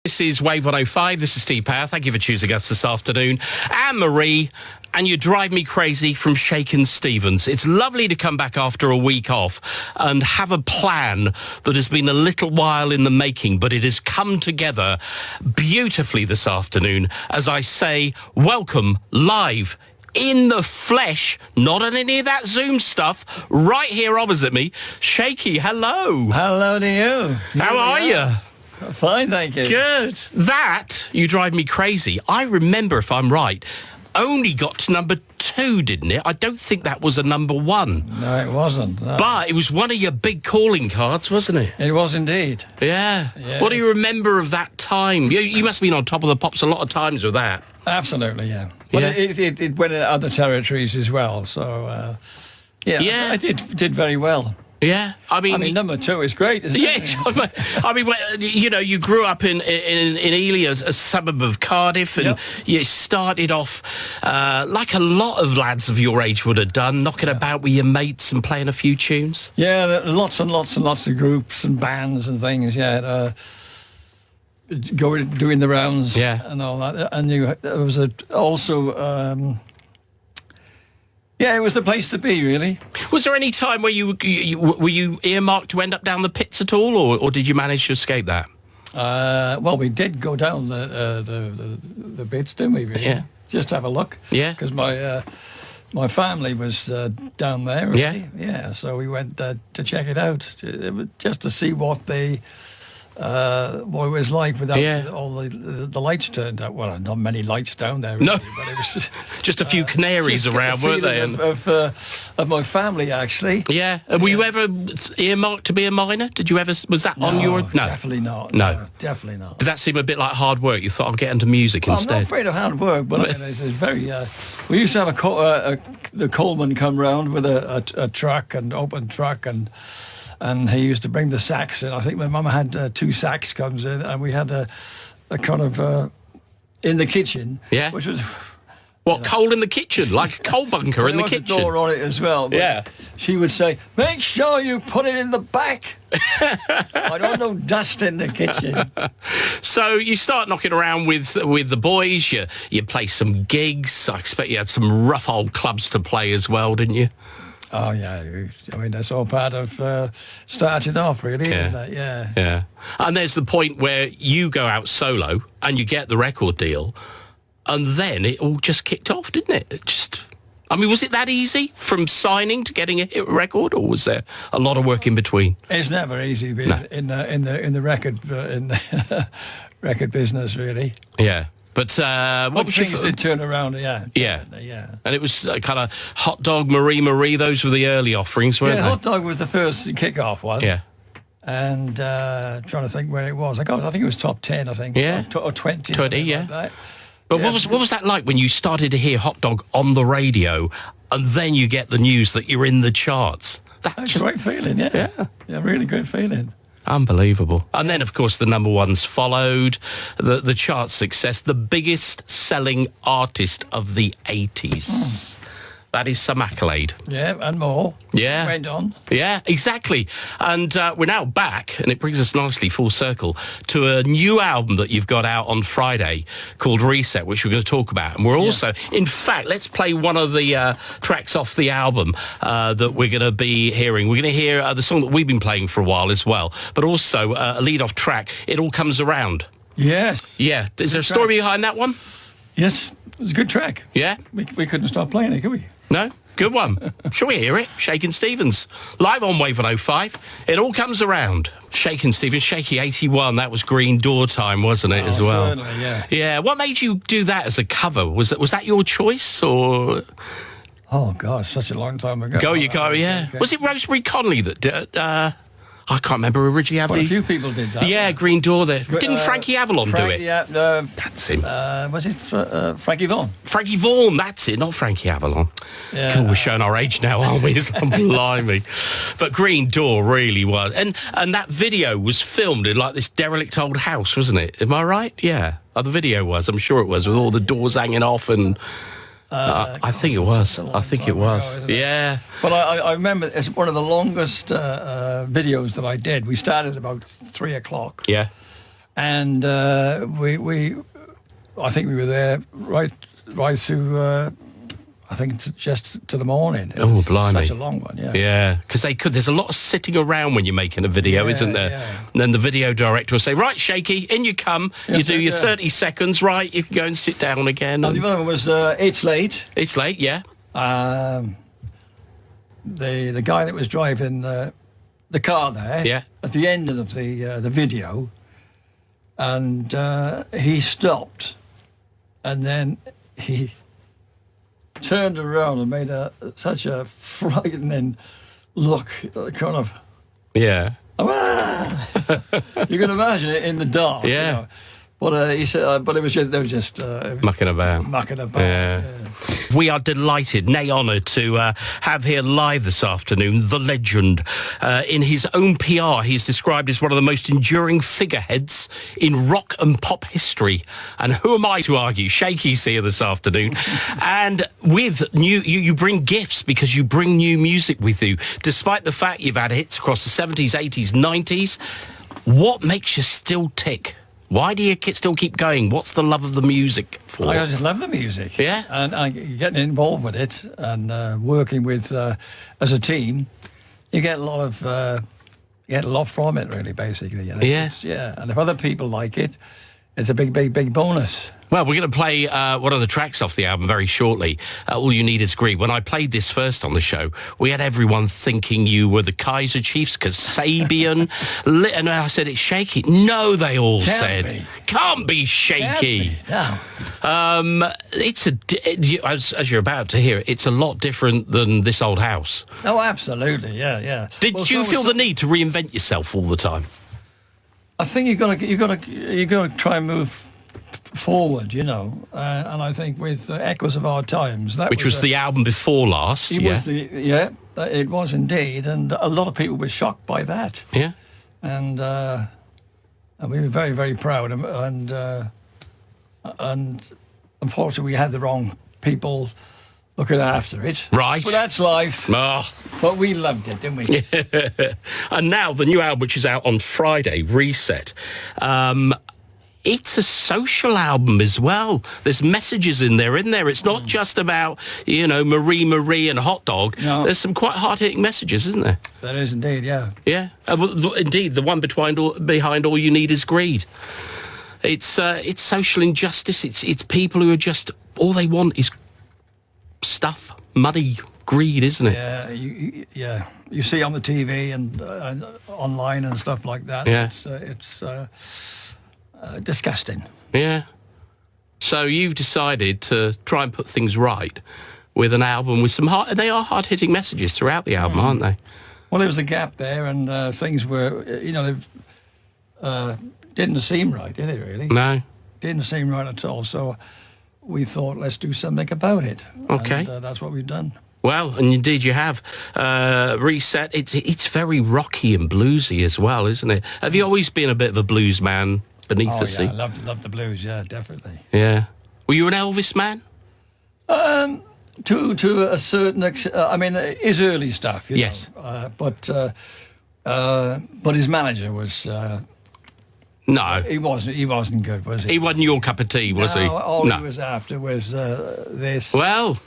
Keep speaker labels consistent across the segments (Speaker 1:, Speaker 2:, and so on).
Speaker 1: This is Wave 105. This is Steve Power. Thank you for choosing us this afternoon. Anne Marie, and You Drive Me Crazy from Shakin Stevens. It's lovely to come back after a week off and have a plan that has been a little while in the making, but it has come together beautifully this afternoon. As I say, welcome live in the flesh, not on any of that Zoom stuff, right here opposite me. Shaky, hello.
Speaker 2: Hello to you.
Speaker 1: How are you?
Speaker 2: Fine, thank you.
Speaker 1: Good. That, You Drive Me Crazy, I remember, if I'm right, only got to number 2, didn't it? I don't think that was a number 1.
Speaker 2: No, it wasn't. No.
Speaker 1: But it was one of your big calling cards, wasn't it?
Speaker 2: It was indeed.
Speaker 1: Yeah. What do you remember of that time? You must have been on top of the pops a lot of times with that.
Speaker 2: Absolutely, yeah. But it went in other territories as well, so, I did very well.
Speaker 1: Yeah, I mean,
Speaker 2: number 2 is great, isn't it?
Speaker 1: Yes, I mean, you grew up in Ely, a suburb of Cardiff, and you started off like a lot of lads of your age would have done, knocking about with your mates and playing a few tunes.
Speaker 2: Yeah, there were lots and lots and lots of groups and bands and things. Yeah, doing the rounds. And all that, and there was also. Yeah, it was the place to be, really. Was there any time where were you earmarked to end up down the pits at all, or did you manage to escape that? Well, we did go down the pits, didn't we? Really?
Speaker 1: Yeah.
Speaker 2: Just have a look.
Speaker 1: Yeah.
Speaker 2: Because my family was down there. Really. Yeah. Yeah. So we went to check it out, just to see what it was like without all the lights turned out. Well, not many lights down there, really, but it was
Speaker 1: just a few canaries around, weren't they?
Speaker 2: Of my family, actually.
Speaker 1: Yeah. Were you ever earmarked to be a miner? Did you ever? Was that on your? No,
Speaker 2: definitely not.
Speaker 1: No,
Speaker 2: definitely not.
Speaker 1: Did that seem a bit like hard work? You thought I'll get into music instead?
Speaker 2: I'm not afraid of hard work, but I mean, it's very. We used to have the coalman come round with a truck, and open truck, and he used to bring the sacks in. I think my mum had 2 sacks comes in, and we had a kind of in the kitchen.
Speaker 1: Yeah.
Speaker 2: Which was
Speaker 1: coal in the kitchen, like a coal bunker in the kitchen.
Speaker 2: There was a door on it as well. But she would say, "Make sure you put it in the back. I don't know dust in the kitchen."
Speaker 1: So you start knocking around with the boys. You play some gigs. I expect you had some rough old clubs to play as well, didn't you?
Speaker 2: Oh, yeah. I mean, that's all part of starting off, really, isn't it? Yeah.
Speaker 1: Yeah. And there's the point where you go out solo and you get the record deal, and then it all just kicked off, didn't it? Was it that easy from signing to getting a hit record, or was there a lot of work in between?
Speaker 2: It's never easy in the record business, really.
Speaker 1: Yeah. But what was
Speaker 2: things did turn around? Yeah.
Speaker 1: And it was kind of Hot Dog, Marie. Those were the early offerings, weren't they?
Speaker 2: Hot Dog was the first kick-off one.
Speaker 1: Yeah.
Speaker 2: And trying to think where it was. I think it was top 10. I think.
Speaker 1: Yeah.
Speaker 2: Or 20.
Speaker 1: 20. Yeah.
Speaker 2: Like that.
Speaker 1: But what was that like when you started to hear Hot Dog on the radio, and then you get the news that you're in the charts?
Speaker 2: That's a great feeling. Yeah. Yeah. Really great feeling.
Speaker 1: Unbelievable. And then, of course, the number ones followed, the chart success, the biggest selling artist of the 80s. That is some accolade.
Speaker 2: Yeah, and more.
Speaker 1: Yeah.
Speaker 2: Went on.
Speaker 1: Yeah, exactly. And we're now back, and it brings us nicely full circle, to a new album that you've got out on Friday called Reset, which we're going to talk about. And we're also, in fact, let's play one of the tracks off the album that we're going to be hearing. We're going to hear the song that we've been playing for a while as well, but also a lead-off track, It All Comes Around.
Speaker 2: Yes.
Speaker 1: Yeah. Is there a story behind that one?
Speaker 2: Yes. It was a good track.
Speaker 1: Yeah?
Speaker 2: We couldn't stop playing it, could we?
Speaker 1: No? Good one. Shall we hear it? Shakin Stevens. Live on Wave 105. It All Comes Around. Shakin Stevens, Shaky 81. That was Green Door time, wasn't it, as well?
Speaker 2: Certainly, yeah.
Speaker 1: Yeah. What made you do that as a cover? Was that your choice, or...?
Speaker 2: Oh, God, such a long time ago.
Speaker 1: Yeah. Was it Rosemary Conley that did... I can't remember originally.
Speaker 2: Quite a few people did that.
Speaker 1: Yeah, Green Door there. Didn't Frankie Avalon do it?
Speaker 2: Yeah,
Speaker 1: that's him.
Speaker 2: Was it Frankie Vaughan?
Speaker 1: Frankie Vaughan, that's it, not Frankie Avalon.
Speaker 2: Yeah.
Speaker 1: God, we're showing our age now, aren't we? Blimey. But Green Door really was. And that video was filmed in like this derelict old house, wasn't it? Am I right? Yeah. The video was, I'm sure it was, with all the doors hanging off and... I think it was. Yeah.
Speaker 2: But I remember it's one of the longest videos that I did. We started about 3 o'clock.
Speaker 1: Yeah.
Speaker 2: and I think we were there right through. I think just to the morning.
Speaker 1: Oh, blimey!
Speaker 2: Such a long one, yeah.
Speaker 1: Yeah, because there's a lot of sitting around when you're making a video, isn't there?
Speaker 2: Yeah.
Speaker 1: And then the video director will say, "Right, Shaky, in you come. You do your 30 seconds. Right, you can go and sit down again."
Speaker 2: And the other one was "It's Late."
Speaker 1: It's late, yeah.
Speaker 2: The guy that was driving the car there,
Speaker 1: Yeah.
Speaker 2: at the end of the video, and he stopped, and then he turned around and made such a frightening look, kind of.
Speaker 1: Yeah.
Speaker 2: You can imagine it in the dark.
Speaker 1: Yeah.
Speaker 2: You know. But he said, but it was just they were just
Speaker 1: Mucking about.
Speaker 2: Yeah.
Speaker 1: We are delighted, nay honoured, to have here live this afternoon the legend. In his own PR, he's described as one of the most enduring figureheads in rock and pop history. And who am I to argue? Shaky's here this afternoon. And with you bring gifts because you bring new music with you. Despite the fact you've had hits across the 70s, 80s, 90s, what makes you still tick? Why do you still keep going? What's the love of the music for?
Speaker 2: I just love the music.
Speaker 1: Yeah?
Speaker 2: And getting involved with it and working with, as a team, you get a lot from it, really, basically. You know?
Speaker 1: Yeah.
Speaker 2: And if other people like it, it's a big, big, big bonus.
Speaker 1: Well, we're going to play one of the tracks off the album very shortly. All You Need Is Greed. When I played this first on the show, we had everyone thinking you were the Kaiser Chiefs, Kasabian. And I said, it's Shaky. No, they all said. Can't be Shaky.
Speaker 2: No.
Speaker 1: It's as you're about to hear, it's a lot different than This Old House.
Speaker 2: Oh, absolutely. Yeah.
Speaker 1: Did you feel the need to reinvent yourself all the time?
Speaker 2: I think you got to try and move forward, you know, and I think with Echoes of Our Times,
Speaker 1: which was the album before last,
Speaker 2: it was indeed, and a lot of people were shocked by that.
Speaker 1: Yeah,
Speaker 2: and we were very, very proud, and unfortunately, we had the wrong people looking after it.
Speaker 1: Right.
Speaker 2: But that's life.
Speaker 1: Oh.
Speaker 2: But we loved it, didn't we?
Speaker 1: And now the new album, which is out on Friday, Reset. It's a social album as well. There's messages in there. It's not just about, Marie and hot dog.
Speaker 2: No.
Speaker 1: There's some quite hard-hitting messages, isn't there?
Speaker 2: There is indeed, yeah.
Speaker 1: Yeah. Indeed, the one behind All You Need Is Greed. It's social injustice. It's people who are just, all they want is stuff, money, greed, isn't it?
Speaker 2: Yeah, you see on the TV and online and stuff like that.
Speaker 1: Yeah.
Speaker 2: It's disgusting.
Speaker 1: Yeah. So you've decided to try and put things right with an album with some they are hard-hitting messages throughout the album, aren't they?
Speaker 2: Well, there was a gap there, and things were, didn't seem right, did it, really?
Speaker 1: No.
Speaker 2: Didn't seem right at all, so we thought, let's do something about it.
Speaker 1: Okay.
Speaker 2: And that's what we've done.
Speaker 1: Well, and indeed you have. Reset, it's very rocky and bluesy as well, isn't it? Have you always been a bit of a blues man beneath the sea?
Speaker 2: I love the blues, yeah, definitely.
Speaker 1: Yeah. Were you an Elvis man?
Speaker 2: To a certain extent. I mean, his early stuff, you
Speaker 1: yes.
Speaker 2: know. But his manager was...
Speaker 1: no.
Speaker 2: He wasn't good, was he?
Speaker 1: He wasn't your cup of tea, was he?
Speaker 2: All he was after was this.
Speaker 1: Well...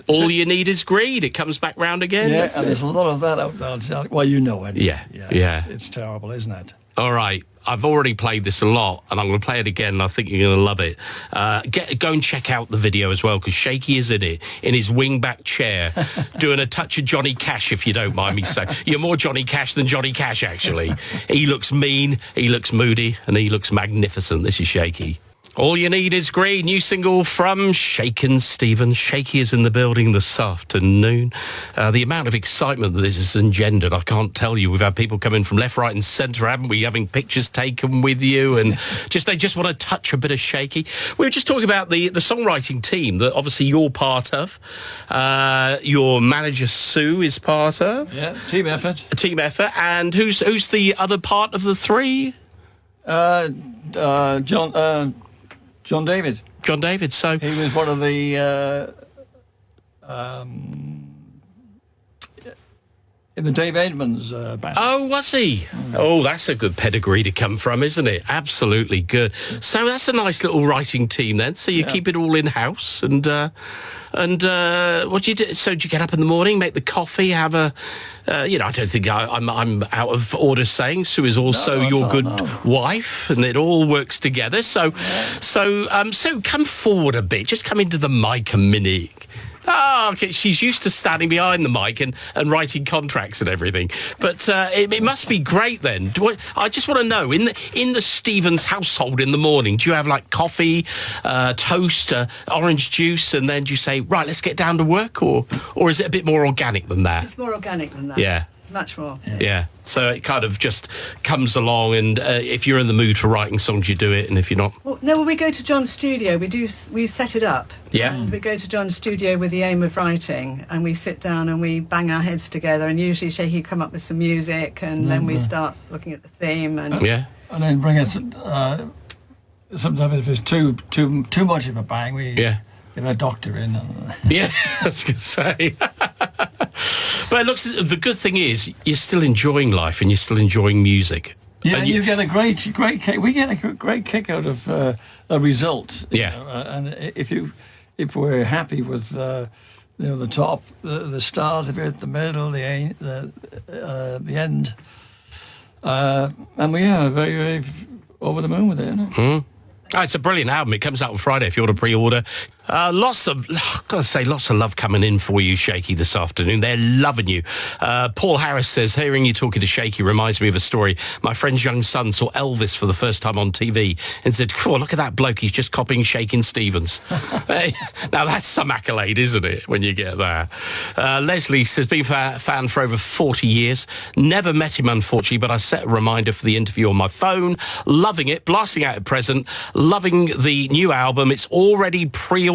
Speaker 1: all you need is greed. It comes back round again.
Speaker 2: Yeah, and there's a lot of that out there. Well, you know it.
Speaker 1: Yeah.
Speaker 2: It's terrible, isn't it?
Speaker 1: All right. I've already played this a lot, and I'm going to play it again, and I think you're going to love it. Go and check out the video as well, because Shaky is in it, in his wingback chair, doing a touch of Johnny Cash, if you don't mind me saying. You're more Johnny Cash than Johnny Cash, actually. He looks mean, he looks moody, and he looks magnificent. This is Shaky. All You Need Is Greed, new single from Shakin Stevens. Shaky is in the building this afternoon. The amount of excitement that this has engendered, I can't tell you. We've had people come in from left, right and centre, haven't we, having pictures taken with you, and they just want to touch a bit of Shaky. We were just talking about the songwriting team that obviously you're part of. Your manager, Sue, is part of.
Speaker 2: Yeah, team effort.
Speaker 1: A team effort. And who's the other part of the three?
Speaker 2: John David.
Speaker 1: John David, so...
Speaker 2: He was one of the... in the Dave Edmunds band.
Speaker 1: Oh, was he? Oh, that's a good pedigree to come from, isn't it? Absolutely good. So that's a nice little writing team then. So you keep it all in-house and what do you do? So do you get up in the morning, make the coffee, have a... I don't think I'm out of order saying Sue is also your good wife, and it all works together. So come forward a bit. Just come into the mic a minute. Oh, okay. She's used to standing behind the mic and writing contracts and everything. But it must be great then. I just want to know, in the Stevens household in the morning, do you have like coffee, toast, orange juice, and then do you say, right, let's get down to work? Or is it a bit more organic than that?
Speaker 3: It's more organic than that.
Speaker 1: Yeah.
Speaker 3: Much more.
Speaker 1: Yeah. So it kind of just comes along, and if you're in the mood for writing songs, you do it, and if you're not...
Speaker 3: Well, we go to John's studio. We set it up.
Speaker 1: Yeah.
Speaker 3: And we go to John's studio with the aim of writing, and we sit down and we bang our heads together, and usually Shaky come up with some music, and then we start looking at the theme. And
Speaker 2: then bring it... sometimes if it's too much of a bang, we get a doctor in.
Speaker 1: Yeah, I was going to say... But it looks, the good thing is you're still enjoying life and you're still enjoying music.
Speaker 2: Yeah, and you get a great kick. We get a great kick out of a result.
Speaker 1: Yeah,
Speaker 2: and if we're happy with the top, the start of it, the middle, the end, and we are very, very over the moon with it. Isn't it?
Speaker 1: Oh, it's a brilliant album. It comes out on Friday if you want to pre-order. Lots of love coming in for you, Shaky, this afternoon. They're loving you. Paul Harris says, hearing you talking to Shaky reminds me of a story. My friend's young son saw Elvis for the first time on TV and said, "Oh, look at that bloke. He's just copying Shakin Stevens." Now, that's some accolade, isn't it, when you get that? Leslie says, been a fan for over 40 years. Never met him, unfortunately, but I set a reminder for the interview on my phone. Loving it. Blasting out at present. Loving the new album. It's already pre-ordered.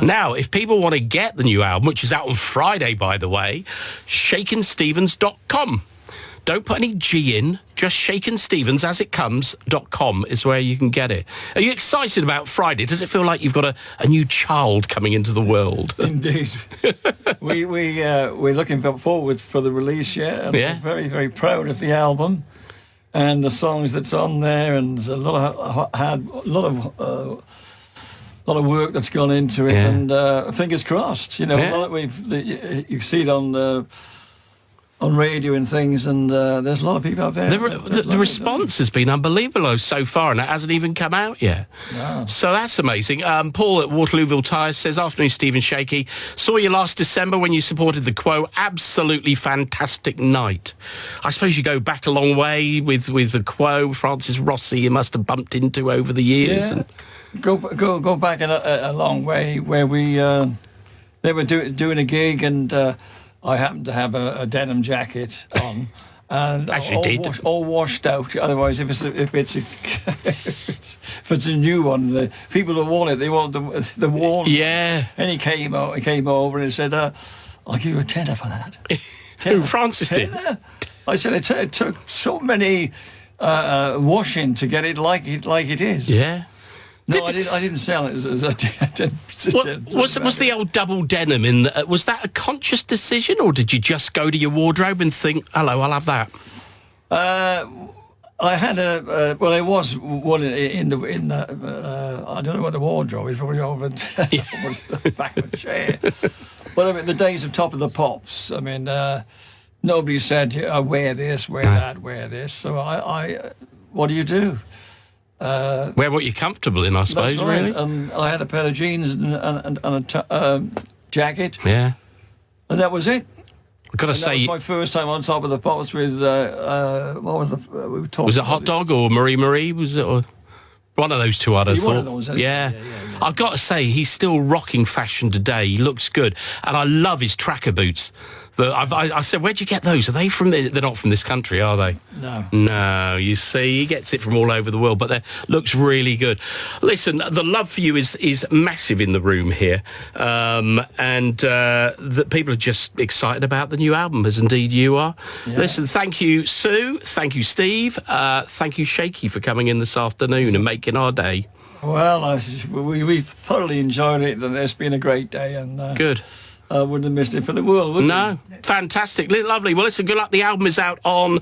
Speaker 1: Now, if people want to get the new album, which is out on Friday, by the way, shakinstevens.com. Don't put any G in, just shakinstevens.com is where you can get it. Are you excited about Friday? Does it feel like you've got a new child coming into the world?
Speaker 2: Indeed. We're looking forward for the release, and we're very, very proud of the album and the songs that's on there, and there's a lot of work that's gone into it, and fingers crossed. You see it on radio and things, and there's a lot of people out there.
Speaker 1: The response has been unbelievable so far, and it hasn't even come out yet. No. So that's amazing. Paul at Waterlooville Tyres says, afternoon, Stephen Shaky. Saw you last December when you supported the Quo. Absolutely fantastic night. I suppose you go back a long way with the Quo. Francis Rossi you must have bumped into over the years.
Speaker 2: Yeah. Go back a long way, where they were doing a gig, and I happened to have a denim jacket on, and all washed out. Otherwise, if it's a new one, the people who worn it, they want the worn.
Speaker 1: Yeah.
Speaker 2: And he came over and he said, "I'll give you a tenner for that."
Speaker 1: Who, Francis did?
Speaker 2: I said it took so many washing to get it like it is.
Speaker 1: Yeah.
Speaker 2: No, I didn't sell it.
Speaker 1: Was the old double denim in? Was that a conscious decision, or did you just go to your wardrobe and think, "Hello, I'll have that"?
Speaker 2: I had there was one in the I don't know what the wardrobe is, probably over the back of a chair. But I mean, the days of Top of the Pops. I mean, nobody said, "Wear this, wear that, wear this." So I what do you do?
Speaker 1: Wear what you're comfortable in, I suppose.
Speaker 2: That's right.
Speaker 1: Really.
Speaker 2: I had a pair of jeans and a jacket.
Speaker 1: Yeah.
Speaker 2: And that was it.
Speaker 1: I've got to say,
Speaker 2: that was my first time on Top of the Pops with what was we were talking?
Speaker 1: Was it Hot Dog or Marie? Was it one of those two? I'd have thought.
Speaker 2: One of those,
Speaker 1: yeah. I've got to say, he's still rocking fashion today. He looks good, and I love his tracker boots. I said, where'd you get those? Are they from? They're not from this country, are they?
Speaker 2: No.
Speaker 1: No. You see, he gets it from all over the world, but they looks really good. Listen, the love for you is massive in the room here, and that people are just excited about the new album, as indeed you are. Yeah. Listen, thank you, Sue. Thank you, Steve. Thank you, Shaky, for coming in this afternoon and making our day.
Speaker 2: Well, we've thoroughly enjoyed it, and it's been a great day. And
Speaker 1: good.
Speaker 2: I wouldn't have missed it for the world, would
Speaker 1: No. Fantastic. Lovely. Well, listen, good luck. The album is out on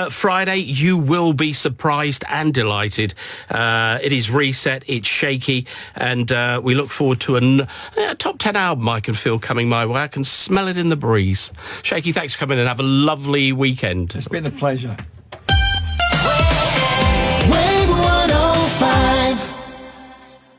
Speaker 1: Friday. You will be surprised and delighted. It is Reset. It's Shaky. And we look forward to a top 10 album I can feel coming my way. I can smell it in the breeze. Shaky, thanks for coming in. Have a lovely weekend.
Speaker 2: It's been a pleasure.